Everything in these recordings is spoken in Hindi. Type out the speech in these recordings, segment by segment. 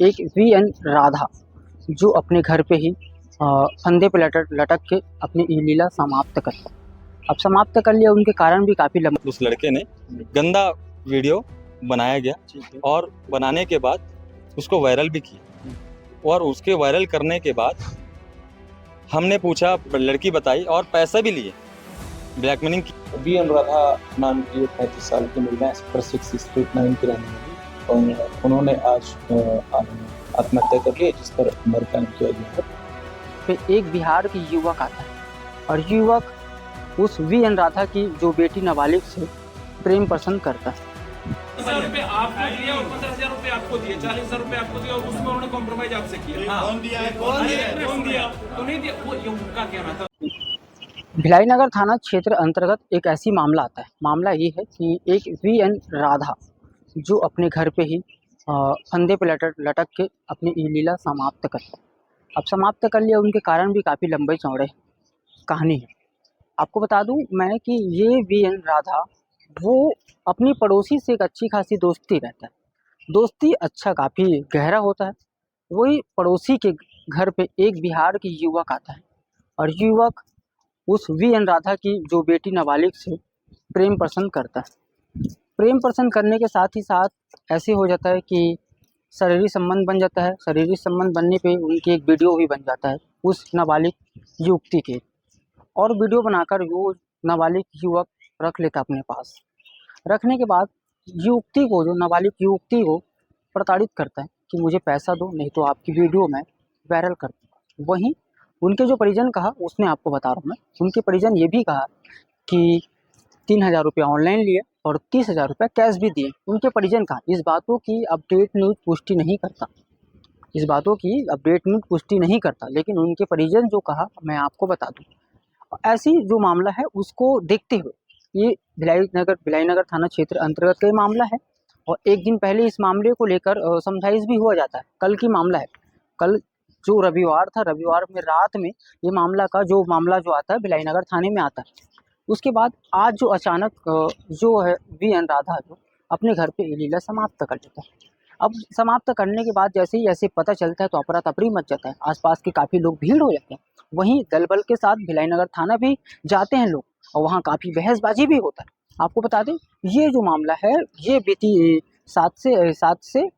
एक वीएन राधा जो अपने घर पे ही फंदे पे लटक लटक के अपनी ये लीला समाप्त कर अब समाप्त कर लिया। उनके कारण भी काफ़ी लंबा उस लड़के ने गंदा वीडियो बनाया गया और बनाने के बाद उसको वायरल भी किया, और उसके वायरल करने के बाद हमने पूछा, लड़की बताई और पैसा भी लिए, ब्लैकमेलिंग की। वीएन राधा नाम की एक 35 साल की महिला एक्सप्रेस 6 स्ट्रीट 9 की रहने वाली, और उन्होंने आज आत्महत्या कर ली, जिस पर मर्डर किया गया है। पे एक बिहार की युवक आता है और युवक उस वीएन राधा की जो बेटी नाबालिग से प्रेम पसंद करता है। 15,000 रुपए आपको दिए और 15,000 रुपए आपको दिए, 40,000 रुपए आपको दिए, और उसमें उन्होंने कॉम्प्रोमाइज आपसे किया। कौन दिया? कौन दिया? तो नहीं दिया, वो ये उनका कहना था। भिलाई नगर थाना क्षेत्र अंतर्गत एक ऐसी मामला आता है। मामला ये है कि एक वीएन राधा जो अपने घर पे ही फंदे पे लटक लटक के अपनी ये लीला समाप्त करता है। अब समाप्त कर लिया। उनके कारण भी काफ़ी लंबे चौड़े कहानी है। आपको बता दूं मैं कि ये वीएन राधा वो अपनी पड़ोसी से एक अच्छी खासी दोस्ती रहता है। दोस्ती अच्छा काफ़ी गहरा होता है। वही पड़ोसी के घर पे एक बिहार की युवक आता है और युवक उस वीएन राधा की जो बेटी नाबालिग से प्रेम पसंद करता है। प्रेम पसंद करने के साथ ही साथ ऐसे हो जाता है कि शारीरिक संबंध बन जाता है। शारीरिक संबंध बनने पे उनकी एक वीडियो भी बन जाता है उस नाबालिग युवती के, और वीडियो बनाकर वो नाबालिग युवक रख लेता अपने पास। रखने के बाद युवती को, जो नाबालिग युवती को प्रताड़ित करता है कि मुझे पैसा दो, नहीं तो आपकी वीडियो मैं वायरल कर दूँगा। वहीं उनके जो परिजन कहा, उसने आपको बता रहा हूँ मैं, उनके परिजन ये भी कहा कि 3,000 रुपये ऑनलाइन लिए और 30,000 रुपये कैश भी दिए। उनके परिजन कहा। इस बातों की अपडेट न्यूज़ पुष्टि नहीं करता, इस बातों की अपडेट न्यूज़ पुष्टि नहीं करता, लेकिन उनके परिजन जो कहा मैं आपको बता दूँ। ऐसी जो मामला है उसको देखते हुए, ये भिलाई नगर थाना क्षेत्र अंतर्गत का ये मामला है, और एक दिन पहले इस मामले को लेकर समझाइश भी हुआ जाता है। कल की मामला है। कल जो रविवार था, रविवार में रात में ये मामला जो आता है भिलाई नगर थाने में आता है। उसके बाद आज जो अचानक जो है वीएन राधा जो अपने घर पे ये लीला समाप्त कर देता है। अब समाप्त करने के बाद जैसे ही ऐसे पता चलता है तो अफरा तफरी मच जाता है। आसपास के काफ़ी लोग भीड़ हो जाते हैं। वहीं दल बल के साथ भिलाई नगर थाना भी जाते हैं लोग, और वहाँ काफ़ी बहसबाजी भी होता है। आपको बता दें, ये जो मामला है ये बीती 7 से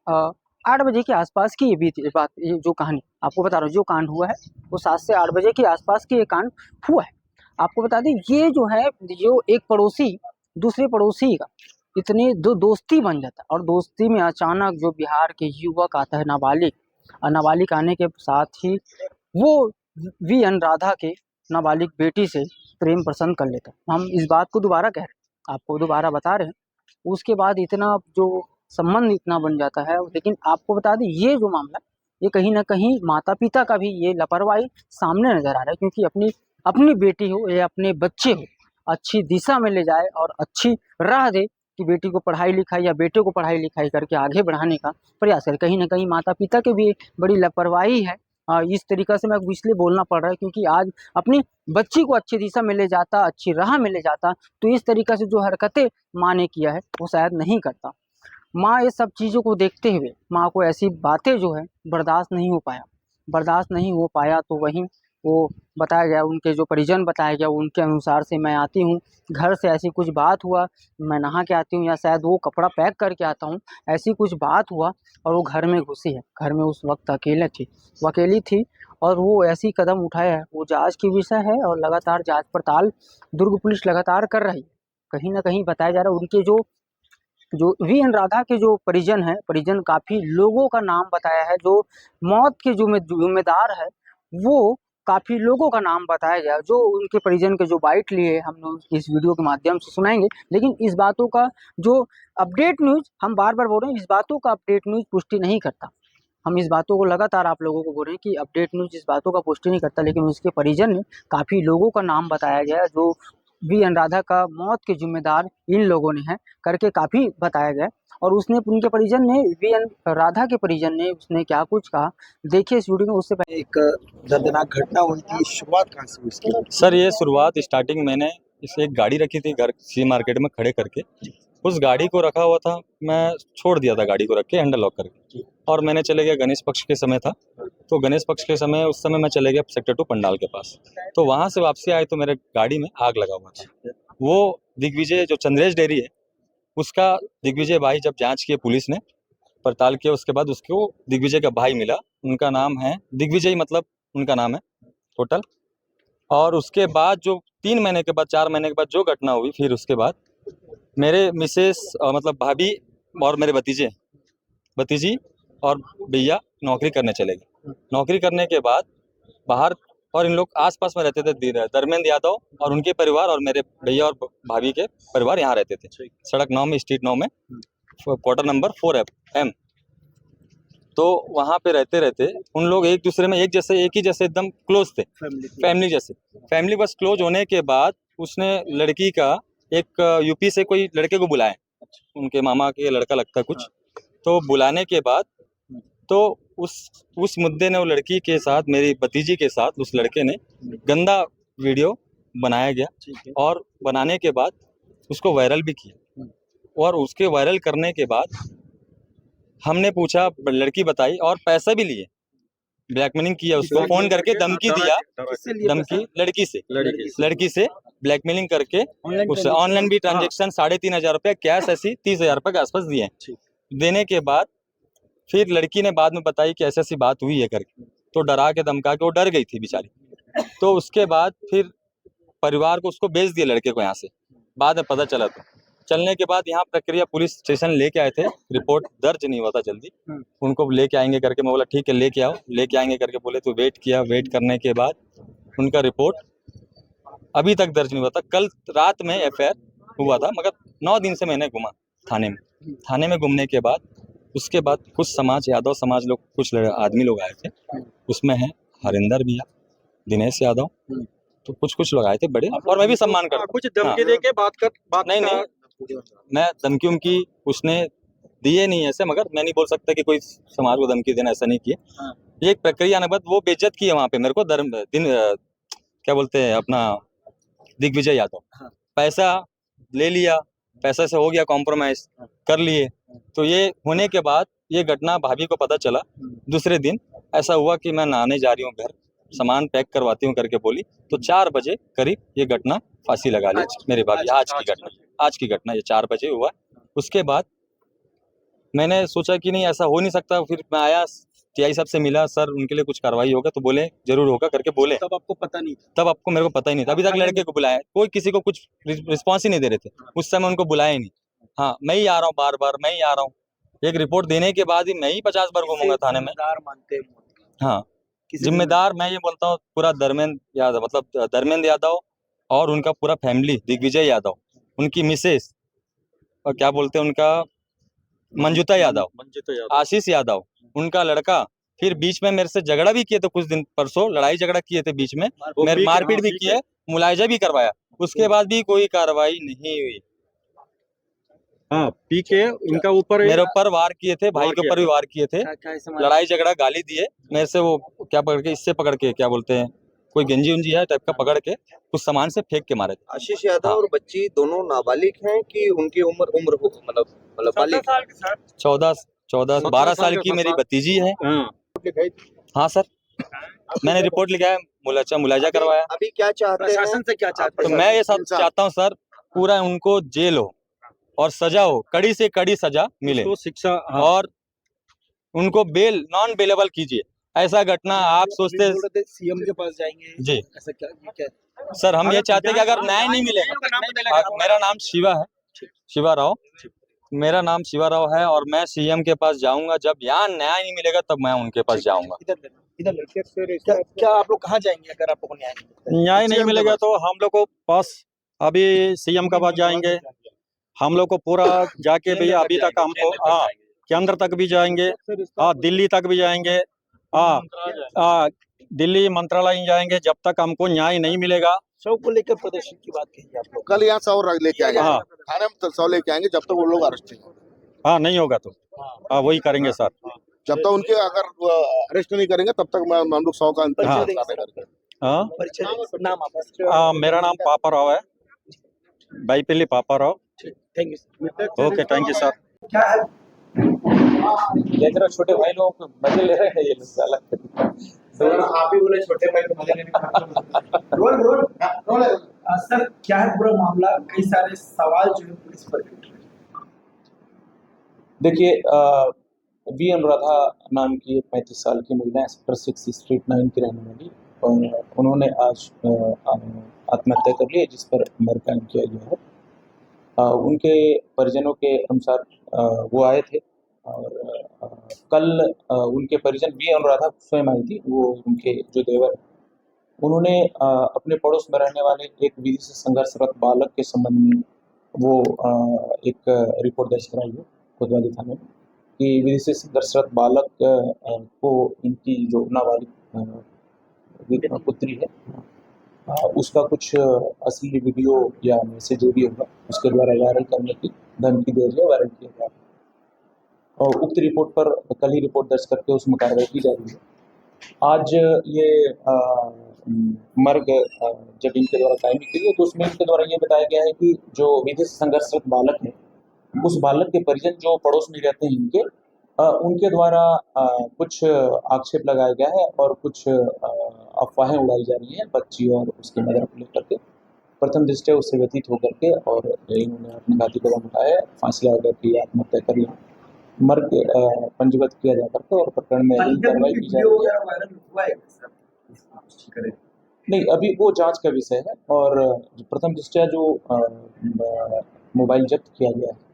8 बजे के आसपास की ये जो कहानी आपको बता रहा हूँ, जो कांड हुआ है वो 7 से 8 बजे के आसपास की ये कांड हुआ है। आपको बता दें, ये जो है, जो एक पड़ोसी दूसरे पड़ोसी का इतने दोस्ती बन जाता है, और दोस्ती में अचानक जो बिहार के युवक आता है नाबालिग, और नाबालिग आने के साथ ही वो वीएन राधा के नाबालिग बेटी से प्रेम पसंद कर लेता है। हम इस बात को दोबारा कह रहे हैं, आपको दोबारा बता रहे हैं। उसके बाद इतना जो संबंध इतना बन जाता है। लेकिन आपको बता दें, ये जो मामला, ये कहीं ना कहीं माता पिता का भी ये लापरवाही सामने नजर आ रहा है, क्योंकि अपनी अपनी बेटी हो या अपने बच्चे हो, अच्छी दिशा में ले जाए और अच्छी राह दे कि बेटी को पढ़ाई लिखाई या बेटे को पढ़ाई लिखाई करके आगे बढ़ाने का प्रयास करे। कहीं ना कहीं माता पिता के भी बड़ी लापरवाही है। इस तरीक़ा से मैं इसलिए बोलना पड़ रहा है क्योंकि आज अपनी बच्ची को अच्छी दिशा में ले जाता, अच्छी राह में ले जाता, तो इस तरीक़ा से जो हरकतें माँ ने किया है वो शायद नहीं करता। माँ ये सब चीज़ों को देखते हुए माँ को ऐसी बातें जो है बर्दाश्त नहीं हो पाया। तो वहीं वो बताया गया, उनके जो परिजन बताया गया उनके अनुसार से, मैं आती हूँ घर से, ऐसी कुछ बात हुआ, मैं नहा के आती हूँ या शायद वो कपड़ा पैक करके आता हूँ, ऐसी कुछ बात हुआ और वो घर में घुसी है। घर में उस वक्त वो अकेली थी और वो ऐसी कदम उठाया है, वो जांच की विषय है और लगातार जांच पड़ताल दुर्ग पुलिस लगातार कर रही है। कहीं ना कहीं बताया जा रहा है, उनके जो वीएन राधा के जो परिजन हैं, परिजन काफ़ी लोगों का नाम बताया है। जो मौत के जिम्मेदार है वो काफ़ी लोगों का नाम बताया गया। जो उनके परिजन के जो बाइट लिए हम लोग इस वीडियो के माध्यम से सुनाएंगे। लेकिन इस बातों का जो अपडेट न्यूज़, हम बार बार बोल रहे हैं, इस बातों का अपडेट न्यूज़ पुष्टि नहीं करता। हम इस बातों को लगातार आप लोगों को बोल रहे हैं कि अपडेट न्यूज़ इस बातों का पुष्टि नहीं करता, लेकिन उसके परिजन ने काफ़ी लोगों का नाम बताया गया जो वीएन राधा का मौत के जिम्मेदार इन लोगों ने हैं करके काफ़ी बताया गया। और उसने, उनके परिजन ने, वीएन राधा के परिजन ने, उसने क्या कुछ कहा देखिए इस वीडियो में। उससे पहले एक दर्दनाक घटना हुई थी, शुरुआत कहाँ से हुई इसकी? सर, ये शुरुआत स्टार्टिंग मैंने इसे एक गाड़ी रखी थी घर सी मार्केट में खड़े करके, उस गाड़ी को रखा हुआ था, मैं छोड़ दिया था गाड़ी को रख के हैंडल लॉक करके, और मैंने चले गया, गणेश पक्ष के समय था, तो गणेश पक्ष के समय उस समय मैं चले गया सेक्टर 2 पंडाल के पास। तो वहाँ से वापसी आए तो मेरे गाड़ी में आग लगा हुआ था। वो दिग्विजय जो चंद्रेश डेयरी है उसका दिग्विजय भाई जब जांच किए, पुलिस ने पड़ताल किया, उसके बाद उसको दिग्विजय का भाई मिला, उनका नाम है दिग्विजय, मतलब उनका नाम है टोटल। और उसके बाद जो 3 महीने के बाद 4 महीने के बाद जो घटना हुई, फिर उसके बाद मेरे मिसेस मतलब भाभी और मेरे भतीजी और भैया नौकरी करने चले गए। नौकरी करने के बाद बाहर, और इन लोग आसपास में रहते थे, धर्मेंद्र यादव और उनके परिवार और मेरे भैया और भाभी के परिवार यहाँ रहते थे, सड़क 9 में, स्ट्रीट 9 में, क्वार्टर नंबर 4M। तो वहाँ पे रहते रहते उन लोग एक दूसरे में एक ही जैसे एकदम क्लोज थे, फैमिली जैसे। फैमिली बस क्लोज होने के बाद उसने लड़की का एक यूपी से कोई लड़के को बुलाया, उनके मामा के लड़का लगता कुछ, तो बुलाने के बाद तो उस मुद्दे ने वो लड़की के साथ, मेरी भतीजी के साथ उस लड़के ने गंदा वीडियो बनाया गया, और बनाने के बाद उसको वायरल भी किया, और उसके वायरल करने के बाद हमने पूछा, लड़की बताई, और पैसा भी लिए, ब्लैकमेलिंग किया, उसको फोन करके धमकी दिया, धमकी लड़की से ब्लैकमेलिंग करके उससे ऑनलाइन भी ट्रांजेक्शन 3,500 रुपया, कैश ऐसी 30,000 रुपये के आसपास दिए। देने के बाद फिर लड़की ने बाद में बताई कि ऐसी ऐसी बात हुई है करके, तो डरा के धमका के वो डर गई थी बेचारी। तो उसके बाद फिर परिवार को उसको बेच दिया लड़के को यहाँ से, बाद में पता चला। तो चलने के बाद यहाँ प्रक्रिया पुलिस स्टेशन लेके आए थे, रिपोर्ट दर्ज नहीं हुआ था जल्दी, उनको लेके आएंगे करके मैं बोला ठीक है लेके आओ, लेके आएंगे करके बोले, तो वेट किया, वेट करने के बाद उनका रिपोर्ट अभी तक दर्ज नहीं हुआ था। कल रात में FIR हुआ था, मगर 9 दिन से मैंने घूमा थाने में घूमने के बाद उसके बाद कुछ समाज, यादव समाज लोग, कुछ आदमी लोग आए थे, उसमें है हरिंदर भैया, दिनेश यादव, तो कुछ लोग आए थे बड़े, और मैं भी सम्मान करता हूं। कुछ धमकी दे के बात नहीं, मैं धमकी उनकी उसने दिए नहीं ऐसे, मगर मैं नहीं बोल सकता कि कोई समाज को धमकी देना, ऐसा नहीं किया। ये एक प्रक्रिया आने बाद वो बेइज्जत की है वहाँ पे मेरे को, क्या बोलते हैं अपना दिग्विजय यादव, पैसा ले लिया, पैसा से हो गया कॉम्प्रोमाइज कर लिए। तो ये होने के बाद ये घटना भाभी को पता चला, दूसरे दिन ऐसा हुआ कि मैं नहाने जा रही हूँ घर, सामान पैक करवाती हूँ करके बोली, तो 4 बजे करीब ये घटना फांसी लगा ली मेरे भाभी। आज की घटना ये 4 बजे हुआ। उसके बाद मैंने सोचा कि नहीं ऐसा हो नहीं सकता, फिर मैं आया, TI साहब से मिला, सर उनके लिए कुछ कार्रवाई होगा, तो बोले जरूर होगा करके बोले। तब आपको पता नहीं था? तब आपको मेरे को पता ही नहीं था, अभी तक लड़के को बुलाया, कोई किसी को कुछ रिस्पॉन्स ही नहीं दे रहे थे उस समय, उनको बुलाया ही नहीं। हाँ, मैं ही आ रहा हूँ, बार मैं ही आ रहा हूँ, एक रिपोर्ट देने के बाद ही मैं ही 50 बार घूमूंगा थाने में। मानते हैं? हाँ, जिम्मेदार मैं ये बोलता हूँ पूरा धर्मेंद्र यादव, मतलब धर्मेंद्र यादव और उनका पूरा फैमिली, दिग्विजय यादव, उनकी मिसेस, और क्या बोलते हैं उनका मंजुता यादव, आशीष यादव, उनका लड़का, फिर बीच में मेरे से झगड़ा भी किए थे कुछ दिन, परसों लड़ाई झगड़ा किए थे बीच में, मेरे मारपीट भी किए, मुलायजा भी करवाया, उसके बाद भी कोई कार्रवाई नहीं हुई। हाँ, पी के इनका ऊपर, मेरे ऊपर वार किए थे, भाई के ऊपर भी वार किए थे, लड़ाई झगड़ा, गाली दिए मेरे से, वो क्या पकड़ के, इससे पकड़ के, क्या बोलते हैं, कोई गंजी उंजी है टाइप का पकड़ के कुछ सामान से फेंक के मारे थे। आशीष यादव और बच्ची दोनों नाबालिग हैं कि उनकी उम्र मतलब बालिग? 12 साल की मेरी भतीजी है। हाँ सर, मैंने रिपोर्ट लिखा है, मुलायजा करवाया। अभी क्या चाहते हैं? प्रशासन से क्या चाहते तो मैं ये सब चाहता हूँ सर, पूरा उनको जेल हो और सजा हो, कड़ी से कड़ी सजा मिले, तो शिक्षा, और उनको बेल नॉन बेलेबल कीजिए। ऐसा घटना आप सोचते सीएम के पास जाएंगे जी? ऐसा क्या सर हम ये चाहते हैं कि अगर न्याय नहीं मिलेगा, मेरा नाम शिवा है, शिवा राव, मेरा नाम शिवा राव है, और मैं CM के पास जाऊंगा, जब यहाँ न्याय नहीं मिलेगा तब मैं उनके पास जाऊंगा। क्या आप लोग कहाँ जाएंगे अगर आपको न्याय नहीं मिलेगा? तो हम लोग को पास अभी CM के पास जाएंगे, हम लोग को पूरा जाके भी, अभी तक हमको केंद्र तक भी जाएंगे, दिल्ली तक भी जाएंगे, दिल्ली मंत्रालय जाएंगे, जब तक हमको न्याय नहीं मिलेगा। सबको लेकर प्रदर्शन की बात कही आप लोग? कल यहाँ 100 लेके आएंगे, थाने में 100 लेके आएंगे, जब तक वो लोग अरेस्ट नहीं होंगे। हाँ, नहीं होगा तो वही करेंगे सर। जब तक उनके अगर अरेस्ट नहीं करेंगे तब तक हम लोग 100 का इंतजार करेंगे। नाम? मेरा नाम पापा राव है, बाईपल्ली पापा Rao. Thank you. Okay, thank you sir. क्या है ये जरा छोटे भाई लोगों को मजे ले रहे हैं ये लोग साला। सर आप ही बोले छोटे भाई को मजे लेने का। Role role role. सर क्या है पूरा मामला, कई सारे सवाल जो है पुलिस पर उठ रहे हैं। देखिए वी अनुराधा नाम की एक 35 साल की महिला सेक्टर 6 स्ट्रीट 9 की रहने वाली, और उन्होंने आज आत्महत्या कर ली है, जिस पर मर्डर किया गया है। उनके परिजनों के अनुसार वो आए थे, और कल उनके परिजन वी अनुराधा स्वयं आई थी, वो उनके जो देवर हैं, उन्होंने अपने पड़ोस में रहने वाले एक विधि से संघर्षरत बालक के संबंध में वो एक रिपोर्ट दर्ज कराई है कोतवाली थाने में कि विधि से संघर्षरत बालक को इनकी जो नाबालिग पुत्री है उसका कुछ असली वीडियो या मैसेज जो भी होगा उसके द्वारा वायरल करने की धमकी दे रही है, वायरल किया गया है। और उक्त रिपोर्ट पर कल ही रिपोर्ट दर्ज करके उसमें कार्रवाई की जा रही है। आज ये मर्ग जब इनके द्वारा कायम की गई तो उसमें इनके द्वारा ये बताया गया है कि जो विधि से संघर्षरत बालक है, उस बालक के परिजन जो पड़ोस में रहते हैं इनके, उनके द्वारा कुछ आक्षेप लगाया गया है और कुछ अफवाहें उड़ाई जा रही हैं बच्ची और उसके मदर को लेकर के। प्रथम दृष्टया उससे व्यतीत होकर के और इन्होंने अपने घाती कदम उठाया, फांसी लगा करके आत्महत्या कर लिया। मर्ग पंजीबद्ध किया जा करके और प्रकरण में अगली कार्रवाई की जा रही है। नहीं, अभी वो जांच का विषय है, और प्रथम दृष्टया जो मोबाइल जब्त किया गया है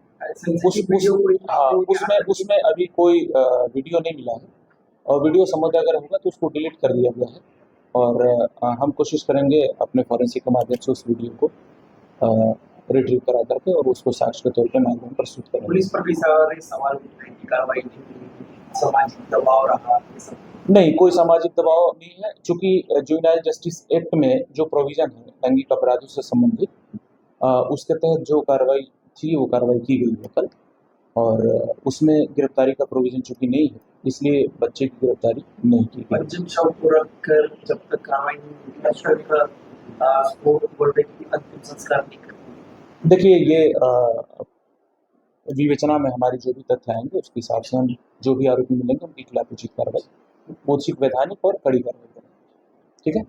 उसमें अभी कोई वीडियो नहीं मिला है, और वीडियो संबंध अगर होगा तो उसको डिलीट कर दिया गया है, और हम कोशिश करेंगे अपने फॉरेंसिक के माध्यम से उस वीडियो को रिट्रीव करा करके और उसको साक्ष्य के तौर पर माध्यम प्रस्तुत करेंगे। पुलिस पर भी सवाल कार्रवाई सामाजिक दबाव रहा? नहीं, कोई सामाजिक दबाव नहीं है, चूंकि जुवेनाइल जस्टिस एक्ट में जो प्रोविजन है लैंगिक अपराधों से संबंधित, उसके तहत जो कार्रवाई थी वो कार्रवाई की गई है कल, और उसमें गिरफ्तारी का प्रोविजन चूंकि नहीं है इसलिए बच्चे की गिरफ्तारी नहीं की गई। अंतिम शव को रखकर जब तक कार्रवाई अंतिम संस्कार नहीं कर। देखिए ये विवेचना में हमारी जो भी तथ्य आएंगे उसके हिसाब से हम जो भी आरोपी मिलेंगे उनके खिलाफ उचित कार्रवाई, उचित वैधानिक और कड़ी कार्रवाई करेंगे। ठीक है।